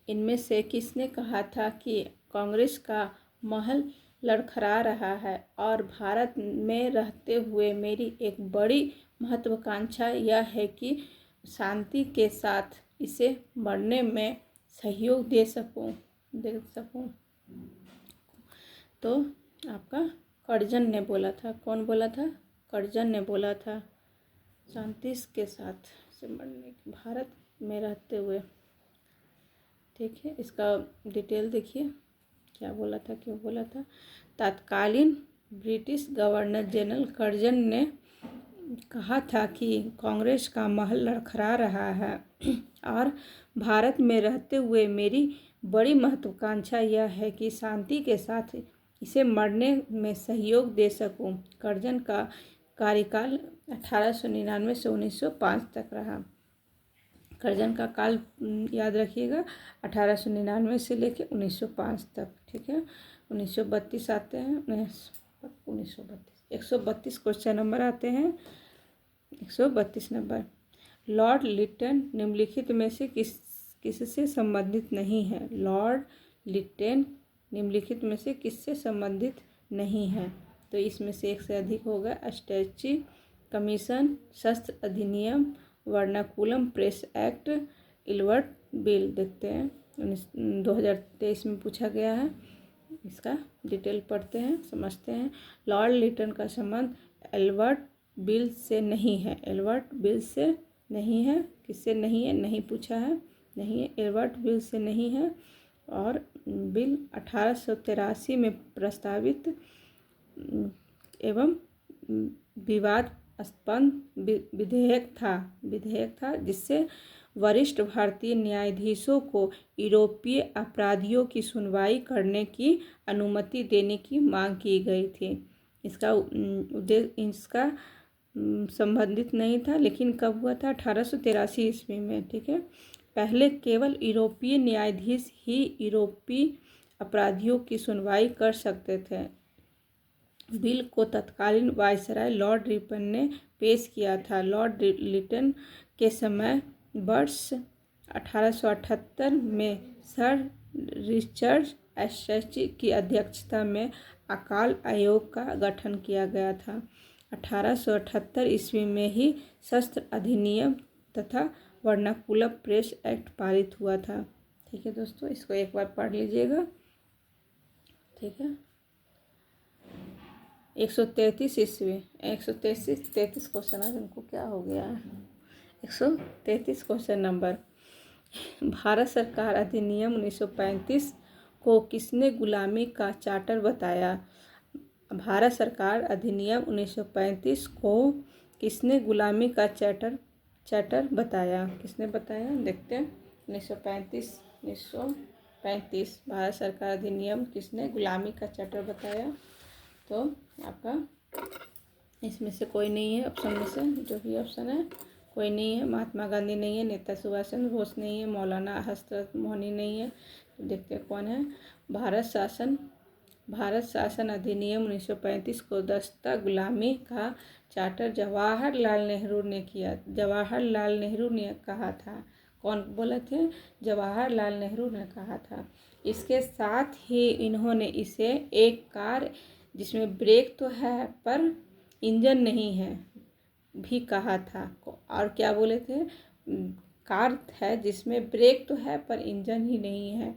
Speaker 2: इनमें से किसने कहा था कि कांग्रेस का महल लड़खड़ा रहा है और भारत में रहते हुए मेरी एक बड़ी महत्वाकांक्षा यह है कि शांति के साथ इसे मरने में सहयोग दे सकूं। तो आपका कर्जन ने बोला था। कौन बोला था? कर्जन ने बोला था। शांति के साथ से मरने की, भारत में रहते हुए। ठीक है, इसका डिटेल देखिए क्या बोला था, क्यों बोला था। तत्कालीन ब्रिटिश गवर्नर जनरल कर्जन ने कहा था कि कांग्रेस का महल लड़खड़ा रहा है और भारत में रहते हुए मेरी बड़ी महत्वाकांक्षा यह है कि शांति के साथ इसे मरने में सहयोग दे सकूं। कर्जन का कार्यकाल 1899 से 1905 तक रहा। कर्जन का काल याद रखिएगा, 1899 से लेके 1905 तक। ठीक है, 1932 आते हैं, 132 क्वेश्चन नंबर आते हैं। 132 नंबर, लॉर्ड लिटन निम्नलिखित में से किससे संबंधित नहीं है? लॉर्ड लिटन निम्नलिखित में से किससे संबंधित नहीं है? तो इसमें से एक से अधिक होगा। स्टैची कमीशन, शस्त्र अधिनियम, वर्नाकुलम प्रेस एक्ट, इल्बर्ट बिल। देखते हैं 2023 में पूछा गया है। इसका डिटेल पढ़ते हैं, समझते हैं। लॉर्ड लिटन का संबंध एल्बर्ट बिल से नहीं है। एल्बर्ट बिल से नहीं है। किससे नहीं है? नहीं पूछा है, नहीं है, एल्बर्ट बिल से नहीं है। और बिल 1883 में प्रस्तावित एवं विवादास्पद विधेयक था जिससे वरिष्ठ भारतीय न्यायाधीशों को यूरोपीय अपराधियों की सुनवाई करने की अनुमति देने की मांग की गई थी। इसका उद्देश्य इसका संबंधित नहीं था, लेकिन कब हुआ था? 1883 ईस्वी में। ठीक है, पहले केवल यूरोपीय न्यायाधीश ही यूरोपीय अपराधियों की सुनवाई कर सकते थे। बिल को तत्कालीन वायसराय लॉर्ड रिपन ने पेश किया था। लॉर्ड लिटन के समय वर्ष 1878 में सर रिचर्ड एस्टैची की अध्यक्षता में अकाल आयोग का गठन किया गया था। 1878 ईस्वी में ही शस्त्र अधिनियम तथा वर्नाकुलम प्रेस एक्ट पारित हुआ था। ठीक है दोस्तों, इसको एक बार पढ़ लीजिएगा। ठीक है, 133 ईस्वी, 133 क्वेश्चन है। इनको क्या हो गया है? 133 क्वेश्चन नंबर, भारत सरकार अधिनियम 1935 को किसने गुलामी का चार्टर बताया? भारत सरकार अधिनियम 1935 को किसने गुलामी का चार्टर बताया? किसने बताया? देखते हैं। 1935 भारत सरकार अधिनियम किसने गुलामी का चार्टर बताया? तो आपका इसमें से कोई नहीं है, ऑप्शन में से जो भी ऑप्शन है कोई नहीं है। महात्मा गांधी नहीं है, नेता सुभाष चंद्र बोस नहीं है, मौलाना हजरत मोहनी नहीं है। तो देखते हैं कौन है। भारत शासन अधिनियम 1935 को दस्ता गुलामी का चार्टर जवाहरलाल नेहरू ने किया। जवाहरलाल नेहरू ने कहा था। कौन बोले थे? जवाहरलाल नेहरू ने कहा था। इसके साथ ही इन्होंने इसे एक कार जिसमें ब्रेक तो है पर इंजन नहीं है भी कहा था। और क्या बोले थे? कार है जिसमें ब्रेक तो है पर इंजन ही नहीं है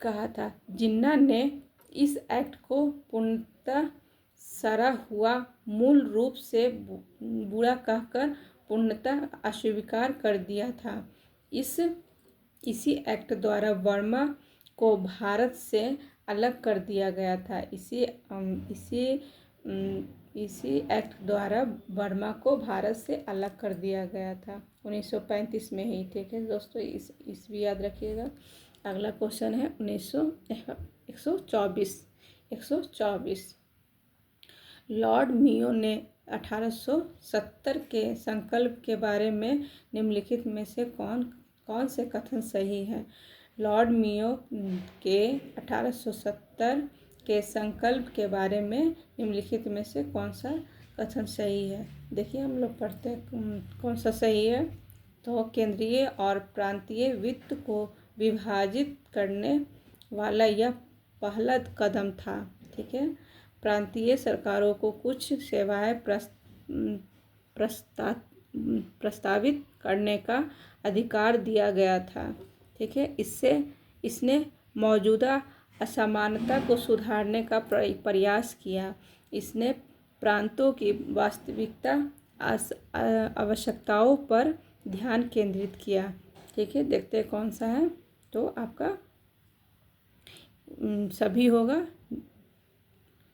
Speaker 2: कहा था। जिन्ना ने इस एक्ट को पूर्णतः सरा हुआ मूल रूप से बुरा कहकर पूर्णतः अस्वीकार कर दिया था। इसी एक्ट द्वारा वर्मा को भारत से अलग कर दिया गया था। इसी एक्ट द्वारा वर्मा को भारत से अलग कर दिया गया था 1935 में ही। ठीक है दोस्तों, इस भी याद रखिएगा। अगला क्वेश्चन है 124। लॉर्ड मियो ने 1870 के संकल्प के बारे में निम्नलिखित में से कौन से कथन सही है? लॉर्ड मियो के 1870 के संकल्प के बारे में निम्नलिखित में से कौन सा कथन सही है। देखिए हम लोग पढ़ते हैं कौन सा सही है। तो केंद्रीय और प्रांतीय वित्त को विभाजित करने वाला यह पहला कदम था। ठीक है, प्रांतीय सरकारों को कुछ सेवाएं प्रस्तावित करने का अधिकार दिया गया था। ठीक है, इसने मौजूदा असमानता को सुधारने का प्रयास किया। इसने प्रांतों की वास्तविकता आवश्यकताओं पर ध्यान केंद्रित किया। ठीक है, देखते हैं कौन सा है। तो आपका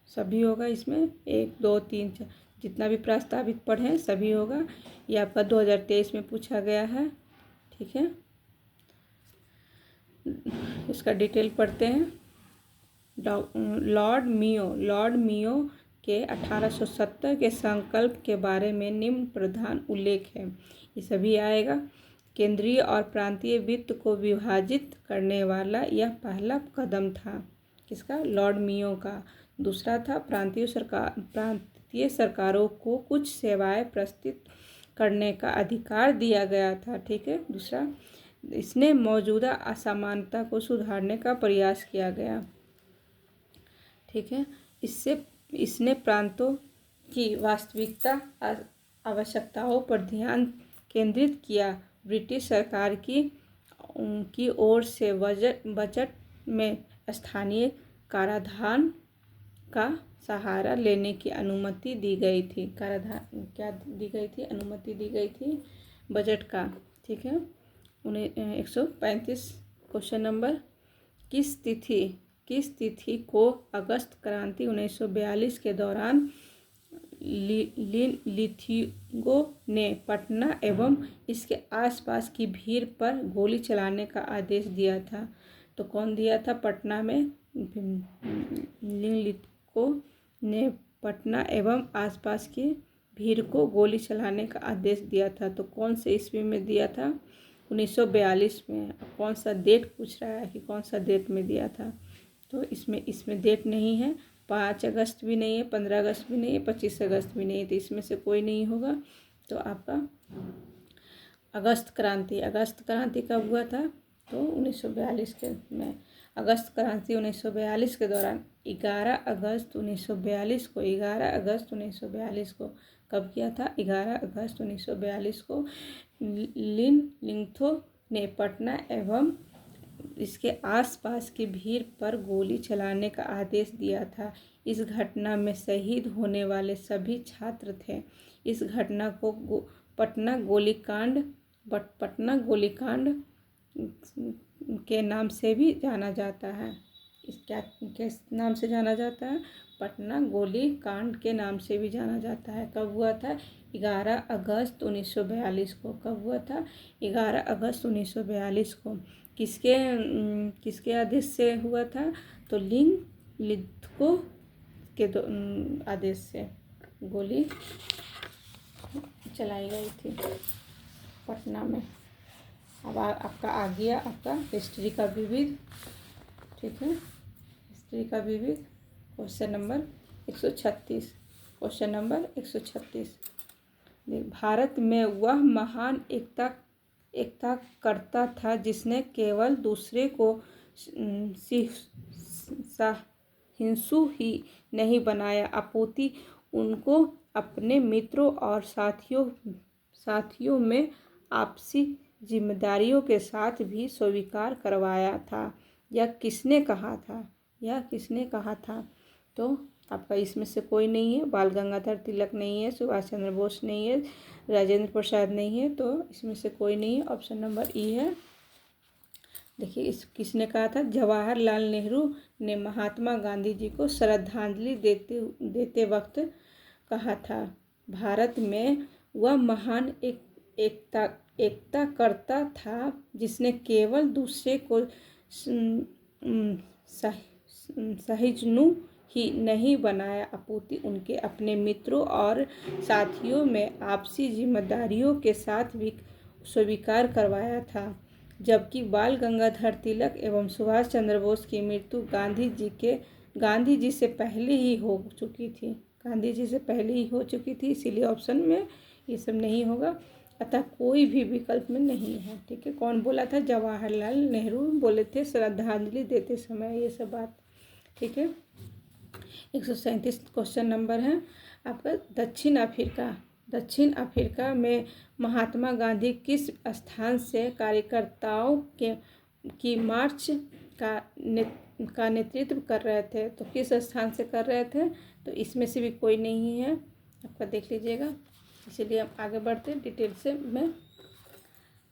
Speaker 2: सभी होगा इसमें 1 2 3 4 जितना भी प्रस्तावित पढ़ें सभी होगा। ये आपका 2023 में पूछा गया है। ठीक है, इसका डिटेल पढ़ते हैं। लॉर्ड मियो के 1870 के संकल्प के बारे में निम्न प्रधान उल्लेख है। ये सभी आएगा। केंद्रीय और प्रांतीय वित्त को विभाजित करने वाला यह पहला कदम था। किसका? लॉर्ड मियो का। दूसरा था प्रांतीय सरकारों को कुछ सेवाएं प्रस्तुत करने का अधिकार दिया गया था। ठीक है, दूसरा इसने मौजूदा असमानता को सुधारने का प्रयास किया गया। ठीक है, इसने प्रांतों की वास्तविकता आवश्यकताओं पर ध्यान केंद्रित किया। ब्रिटिश सरकार की ओर से बजट में स्थानीय कराधान का सहारा लेने की अनुमति दी गई थी। कराधान क्या दी गई थी? अनुमति दी गई थी बजट का। ठीक है, 135 क्वेश्चन नंबर। किस तिथि को अगस्त क्रांति 1942 के दौरान लिथिगो ने पटना एवं इसके आसपास की भीड़ पर गोली चलाने का आदेश दिया था? तो कौन दिया था? पटना में लिथिगो ने पटना एवं आसपास की भीड़ को गोली चलाने का आदेश दिया था। तो कौन से ईस्वी में दिया था? 1942 में। कौन सा डेट पूछ रहा है कि कौन सा डेट में दिया था? तो इसमें डेट नहीं है। 5 अगस्त भी नहीं है, 15 अगस्त भी नहीं है, 25 अगस्त भी नहीं है। तो इसमें से कोई नहीं होगा। तो आपका अगस्त क्रांति कब हुआ था? तो 1942 के में। अगस्त क्रांति 1942 के दौरान 11 अगस्त 1942 को कब किया था? 11 अगस्त 1942 को लिथिगो ने पटना एवं इसके आसपास की भीड़ पर गोली चलाने का आदेश दिया था। इस घटना में शहीद होने वाले सभी छात्र थे। इस घटना को पटना गोलीकांड के नाम से भी जाना जाता है। किस नाम से जाना जाता है? पटना गोलीकांड के नाम से भी जाना जाता है। कब हुआ था? 11 अगस्त 1942 को। कब हुआ था? 11 अगस्त 1942 को। किसके आदेश से हुआ था? तो लिथिगो के आदेश से गोली चलाई गई थी पटना में। अब आपका आ गया आपका हिस्ट्री का विविध। ठीक है, हिस्ट्री का विविध question number 136। Question number 136। Bharat में वह महान एकता करता था जिसने केवल दूसरे को हिंसू ही नहीं बनाया, अपितु उनको अपने मित्रों और साथियों में आपसी जिम्मेदारियों के साथ भी स्वीकार करवाया था। यह किसने कहा था? तो आपका इसमें से कोई नहीं है। बाल गंगाधर तिलक नहीं है, सुभाष चंद्र बोस नहीं है, राजेंद्र प्रसाद नहीं है। तो इसमें से कोई नहीं है। ऑप्शन नंबर ई है। देखिए किसने कहा था? जवाहरलाल नेहरू ने महात्मा गांधी जी को श्रद्धांजलि देते वक्त कहा था, भारत में वह महान एकता करता था जिसने केवल दूसरे को सहिष्णु ही नहीं बनाया, अपितु उनके अपने मित्रों और साथियों में आपसी जिम्मेदारियों के साथ भी स्वीकार करवाया था। जबकि बाल गंगाधर तिलक एवं सुभाष चंद्र बोस की मृत्यु गांधी जी से पहले ही हो चुकी थी। गांधी जी से पहले ही हो चुकी थी, इसीलिए ऑप्शन में ये सब नहीं होगा, अतः कोई भी विकल्प में नहीं है। ठीक है, कौन बोला था? जवाहरलाल नेहरू बोले थे श्रद्धांजलि देते समय ये सब बात। ठीक है, 137 क्वेश्चन नंबर है आपका। दक्षिण अफ्रीका में महात्मा गांधी किस स्थान से कार्यकर्ताओं की मार्च का नेतृत्व कर रहे थे? तो किस स्थान से कर रहे थे? तो इसमें से भी कोई नहीं है, आपका देख लीजिएगा। इसीलिए हम आगे बढ़ते डिटेल से। मैं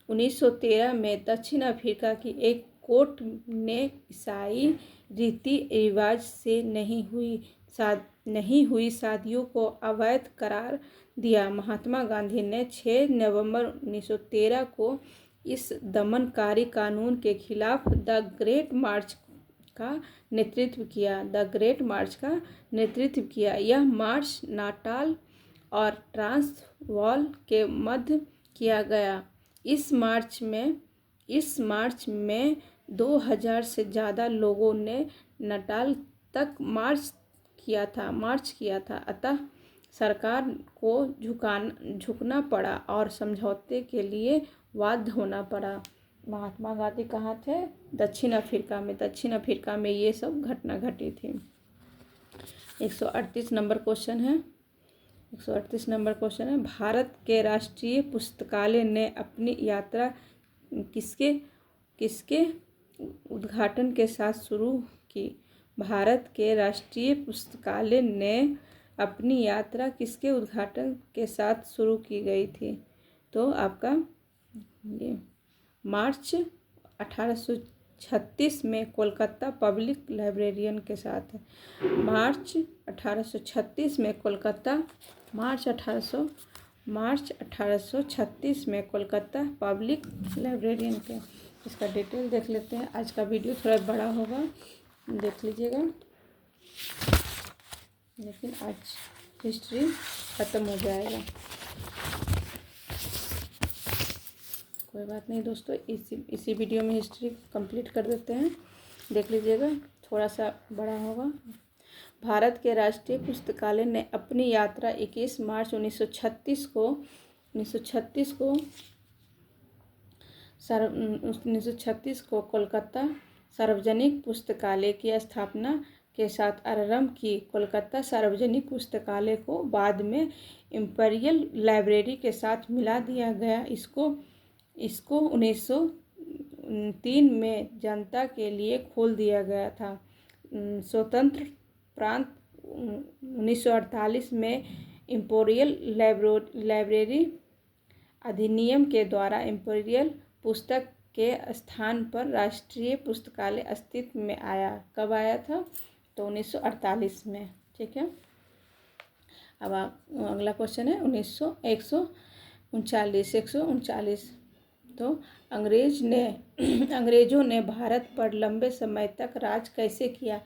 Speaker 2: 1913 में दक्षिण अफ्रीका की एक कोर्ट ने ईसाई रीति रिवाज से नहीं हुई शादियों को अवैध करार दिया। महात्मा गांधी ने 6 नवंबर 1913 को इस दमनकारी कानून के खिलाफ द ग्रेट मार्च का नेतृत्व किया। यह मार्च नाटाल और ट्रांसवाल के मध्य किया गया। इस मार्च में 2000 से ज़्यादा लोगों ने नाटाल तक मार्च किया था। अतः सरकार को झुकना पड़ा और समझौते के लिए बाध्य होना पड़ा। महात्मा गांधी कहाँ थे? दक्षिण अफ्रीका में ये सब घटना घटी थी। 138 नंबर क्वेश्चन है। भारत के राष्ट्रीय पुस्तकालय ने अपनी यात्रा किसके उद्घाटन के साथ शुरू की? भारत के राष्ट्रीय पुस्तकालय ने अपनी यात्रा किसके उद्घाटन के साथ शुरू की गई थी? तो आपका ये मार्च 1836 में कोलकाता पब्लिक लाइब्रेरियन के साथ है। मार्च 1836 में कोलकाता पब्लिक लाइब्रेरियन के। इसका डिटेल देख लेते हैं। आज का वीडियो थोड़ा बड़ा होगा, देख लीजिएगा, लेकिन आज हिस्ट्री ख़त्म हो जाएगा। कोई बात नहीं दोस्तों, इसी वीडियो में हिस्ट्री कंप्लीट कर देते हैं, देख लीजिएगा, थोड़ा सा बड़ा होगा। भारत के राष्ट्रीय पुस्तकालय ने अपनी यात्रा 21 मार्च 1936 को कोलकाता सार्वजनिक पुस्तकालय की स्थापना के साथ आरंभ की। कोलकाता सार्वजनिक पुस्तकालय को बाद में इंपीरियल लाइब्रेरी के साथ मिला दिया गया। इसको 1903 में जनता के लिए खोल दिया गया था। स्वतंत्र प्रांत 1948 में इंपीरियल लाइब्रेरी अधिनियम के द्वारा इंपीरियल पुस्तक के स्थान पर राष्ट्रीय पुस्तकालय अस्तित्व में आया। कब आया था? तो 1948 में। ठीक है, अब अगला क्वेश्चन है 139। तो अंग्रेजों ने भारत पर लंबे समय तक राज कैसे किया?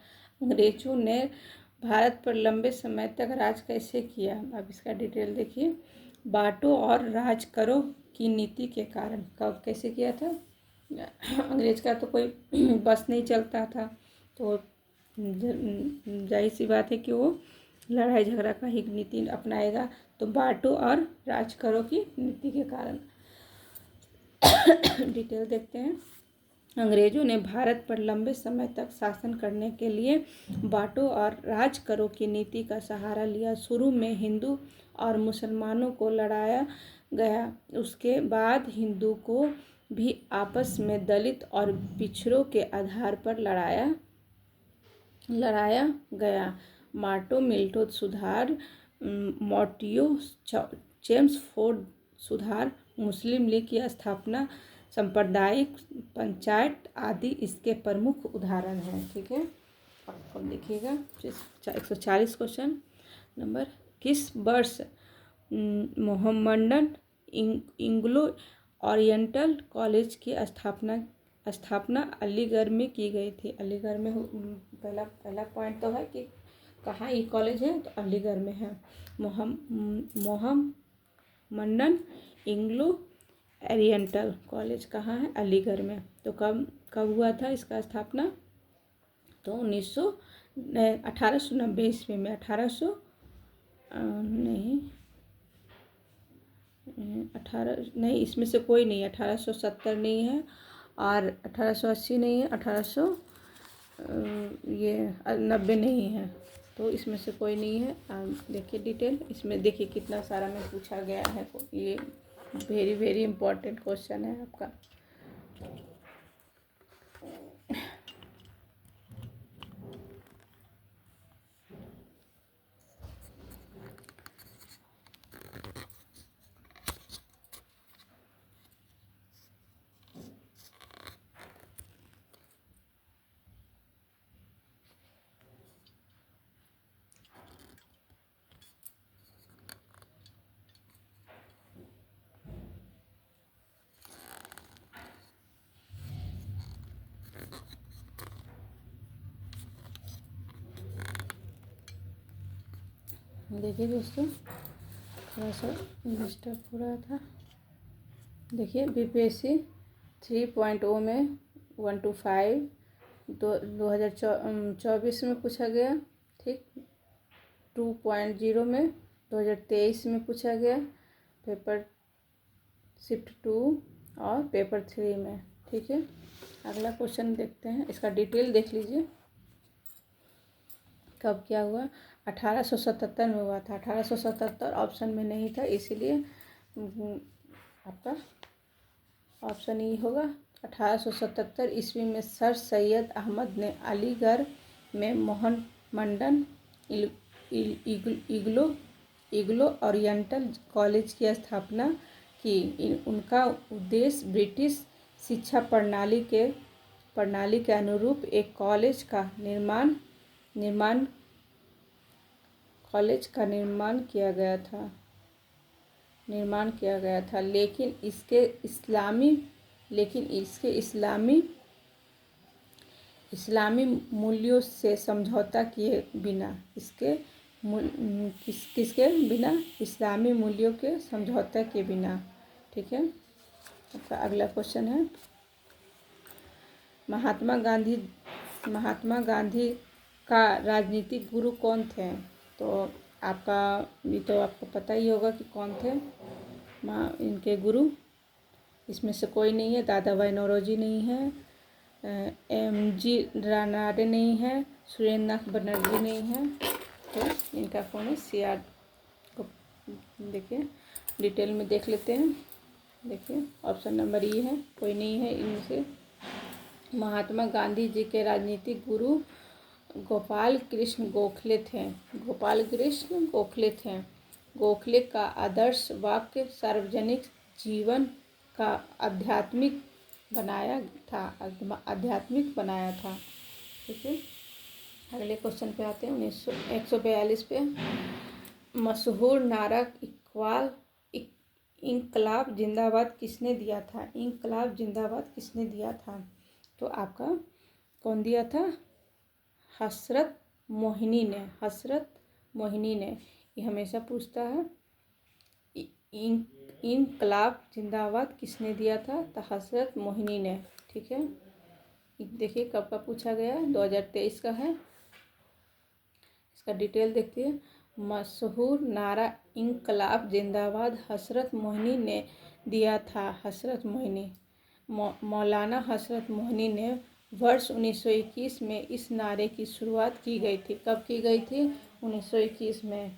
Speaker 2: अब इसका डिटेल देखिए। बांटो और राज करो की नीति के कारण। कब कैसे किया था? अंग्रेज का तो कोई बस नहीं चलता था, तो जाहिर सी बात है कि वो लड़ाई झगड़ा का ही नीति अपनाएगा। तो बांटो और राज करो की नीति के कारण। डिटेल देखते हैं। अंग्रेजों ने भारत पर लंबे समय तक शासन करने के लिए बांटो और राज करो की नीति का सहारा लिया। शुरू में हिंदू और मुसलमानों को लड़ाया गया, उसके बाद हिंदू को भी आपस में दलित और पिछड़ों के आधार पर लड़ाया गया। मार्टो मिल्टो सुधार, मोंटेस्क्यू चेम्सफोर्ड सुधार, मुस्लिम लीग की स्थापना, सांप्रदायिक पंचायत आदि इसके प्रमुख उदाहरण हैं। ठीक है, अब देखिएगा 140 क्वेश्चन नंबर। किस वर्ष मोहम्मडन एंग्लो ओरिएंटल कॉलेज की स्थापना अलीगढ़ में की गई थी? अलीगढ़ में पहला पॉइंट तो है कि कहाँ ये कॉलेज है, तो अलीगढ़ में है। मोहम्मडन एंग्लो ओरिएंटल कॉलेज कहाँ है? अलीगढ़ में। तो कब कब हुआ था इसका स्थापना? तो 1890 ईस्वी में। 1800 नहीं 18 नहीं, इसमें से कोई नहीं है। 1870 नहीं है और 1880 नहीं है। 1800 ये 90 नहीं है। तो इसमें से कोई नहीं है। देखिए डिटेल, इसमें देखिए कितना सारा में पूछा गया है। ये वेरी वेरी इम्पोर्टेंट क्वेश्चन है आपका। देखिए दोस्तों, थोड़ा सा डिस्टर्ब हो रहा था। देखिए बीपीएससी 3.0 में 1 to 5 2024 में पूछा गया। ठीक, 2.0 में 2023 में पूछा गया, पेपर शिफ्ट 2 और पेपर 3 में। ठीक है, अगला क्वेश्चन देखते हैं। इसका डिटेल देख लीजिए, कब क्या हुआ। 1877 में हुआ था। 1877 ऑप्शन में नहीं था, इसीलिए आपका ऑप्शन ई होगा। 1877 ईस्वी में सर सैयद अहमद ने अलीगढ़ में मोहन मंडन इग्लो ओरिएंटल कॉलेज की स्थापना की। उनका उद्देश्य ब्रिटिश शिक्षा प्रणाली के अनुरूप एक कॉलेज का निर्माण किया गया था। लेकिन इसके इस्लामी मूल्यों से समझौता किए बिना इस्लामी मूल्यों के समझौता के बिना। ठीक है, आपका अगला क्वेश्चन है, महात्मा गांधी का राजनीतिक गुरु कौन थे? तो आपको पता ही होगा कि कौन थे इनके गुरु। इसमें से कोई नहीं है। दादा भाई नौरोजी नहीं है, MG रानाडे नहीं है, सुरेंद्र नाथ बनर्जी नहीं है। तो इनका कौन है? CR को देखिए डिटेल में देख लेते हैं। देखिए ऑप्शन नंबर ई है, कोई नहीं है इनमें से। महात्मा गांधी जी के राजनीतिक गुरु गोपाल कृष्ण गोखले थे। गोखले का आदर्श वाक्य सार्वजनिक जीवन का आध्यात्मिक बनाया था। ठीक है, अगले क्वेश्चन पे आते हैं। 142 पे, मशहूर नारा इंकलाब जिंदाबाद किसने दिया था? तो आपका कौन दिया था? हसरत मोहिनी ने। ये हमेशा पूछता है, इंकलाब जिंदाबाद किसने दिया था? तो हसरत मोहिनी ने। ठीक है, देखिए कब का पूछा गया, 2023 का है। इसका डिटेल देखिए, मशहूर नारा इंकलाब जिंदाबाद हसरत मोहिनी ने दिया था। मौलाना हसरत मोहिनी ने वर्ष 1921 में इस नारे की शुरुआत की गई थी। कब की गई थी? 1921 में।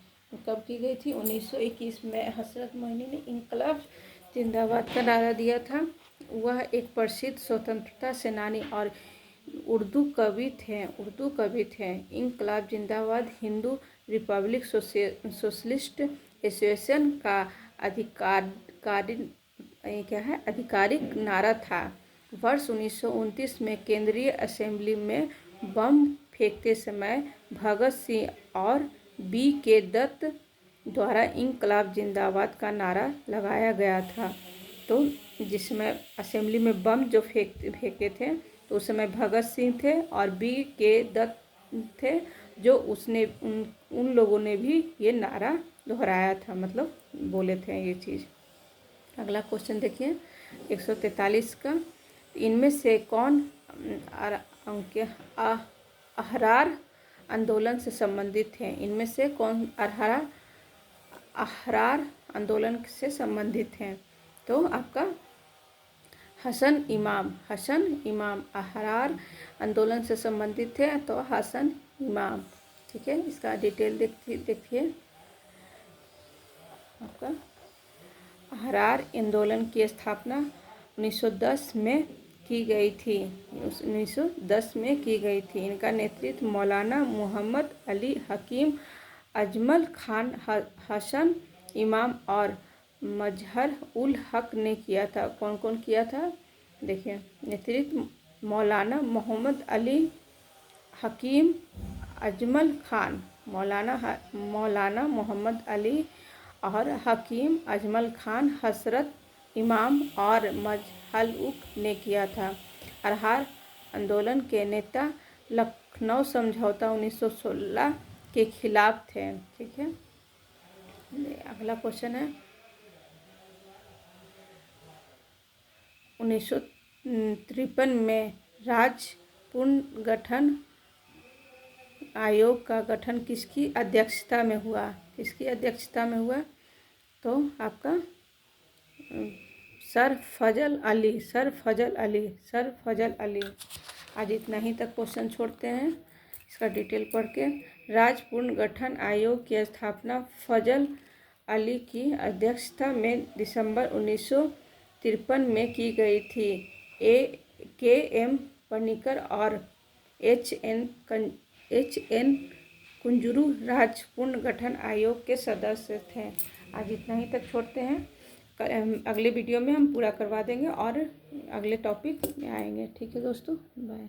Speaker 2: कब की गई थी? 1921 में हसरत मोहिनी ने इंकलाब जिंदाबाद का नारा दिया था। वह एक प्रसिद्ध स्वतंत्रता सेनानी और उर्दू कवि थे। इंकलाब जिंदाबाद हिंदू रिपब्लिक सोशलिस्ट एसोसिएशन का आधिकारिक नारा था। वर्ष 1929 में केंद्रीय असेंबली में बम फेंकते समय भगत सिंह और B.K. दत्त द्वारा इंकलाब जिंदाबाद का नारा लगाया गया था। तो जिसमें असेंबली में बम जो फेंके थे, तो उस समय भगत सिंह थे और B.K. दत्त थे, जो उन लोगों ने भी ये नारा दोहराया था, मतलब बोले थे ये चीज़। अगला क्वेश्चन देखिए, 143 का। इनमें से कौन अहरार आंदोलन से संबंधित हैं? इनमें से कौन अहरार आंदोलन से संबंधित हैं? तो आपका हसन इमाम अहरार आंदोलन से संबंधित है, तो हसन इमाम। ठीक है, इसका डिटेल देखिए। आपका अहरार आंदोलन की स्थापना 1910 में की गई थी। 1910 में की गई थी। इनका नेतृत्व मौलाना मोहम्मद अली हकीम, अजमल खान, हसन इमाम और मजहर उल हक ने किया था। कौन कौन किया था? देखिए, नेतृत्व मौलाना मोहम्मद अली हकीम, अजमल खान, मौलाना मोहम्मद अली और हकीम अजमल खान, हसरत इमाम और मजहर उक ने किया था। अहरार आंदोलन के नेता लखनऊ समझौता 1916 के खिलाफ थे। ठीक है, अगला क्वेश्चन है 1953 में राज्य पुनर्गठन आयोग का गठन किसकी अध्यक्षता में हुआ? किसकी अध्यक्षता में हुआ? तो आपका सर फजल अली। आज इतना ही तक क्वेश्चन छोड़ते हैं, इसका डिटेल पढ़ के। राज्य पुनर्गठन आयोग की स्थापना फजल अली की अध्यक्षता में दिसंबर 1953 में की गई थी। के.एम. पनिकर और एच.एन. कुंजरू राज्य पुनर्गठन आयोग के सदस्य थे। आज इतना ही तक छोड़ते हैं, अगले वीडियो में हम पूरा करवा देंगे और अगले टॉपिक में आएंगे। ठीक है दोस्तों, बाय।